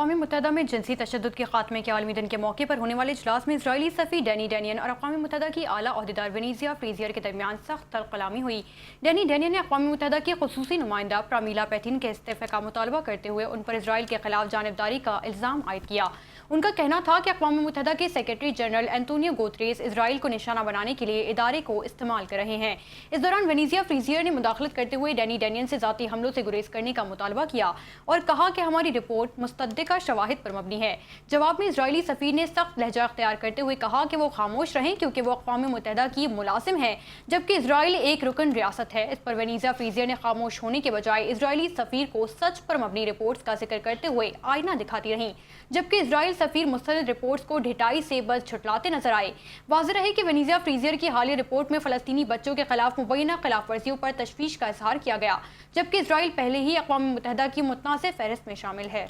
अक़वाम मुत्तहिदा में जिनसी तशद्दुद के खात्मे के आलमी दिन के मौके पर होने वाले इजलास में इजरायली सफ़ी डैनी डैनियन और अक़वाम मुत्तहिदा की आला ओहदेदार वेनेज़िया फ्रीज़ियर के दरमियान सख्त तलक़लामी हुई। डैनी डैनियन ने अक़वाम मुत्तहिदा की ख़ुसूसी नुमाइंदा प्रामीला पैथिन के इस्तीफ़े का मुतालबा करते हुए उन पर इसराइल के खिलाफ जानिबदारी का इल्ज़ाम आयद किया। उनका कहना था कि अक़वाम मुत्तहिदा के secretary general Antonio Guterres Israel को निशाना बनाने के लिए इदारे को इस्तेमाल कर रहे हैं। इस दौरान वेनेज़िया फ्रीज़ियर ने मुदाखलत करते हुए डैनी डैनियन से ज़ाती हमलों से गुरेज करने का मुतालबा किया और कहा कि हमारी रिपोर्ट मुस्तद्दिका शवाहिद पर मबनी है। जवाब में इजरायली सफ़ीर ने सख्त लहजा अख्तियार करते हुए कहा कि वो खामोश रहें क्योंकि वो अक़वाम मुत्तहिदा की मुलाजिम है जबकि इसराइल एक रुकन रियासत है। इस पर वेनेज़िया फ्रीज़ियर ने खामोश होने के बजाय इसराइली सफ़ीर को सच पर मबनी रिपोर्ट्स का जिक्र करते हुए आईना दिखाती रहीं, जबकि इसराइल सफ़ीर मुस्तनद रिपोर्ट्स को ढिठाई से बस झुटलाते नजर आए। वाज़ेह रहे कि वेनेज़िया फ्रीज़ियर की हालिया रिपोर्ट में फ़लस्तीनी बच्चों के खिलाफ मुबैना खिलाफ वर्जियों पर तशवीश का इजहार किया गया, जबकि इसराइल पहले ही अक़वाम मुत्तहिदा की मुतनाज़ फ़हरिस्त में शामिल है।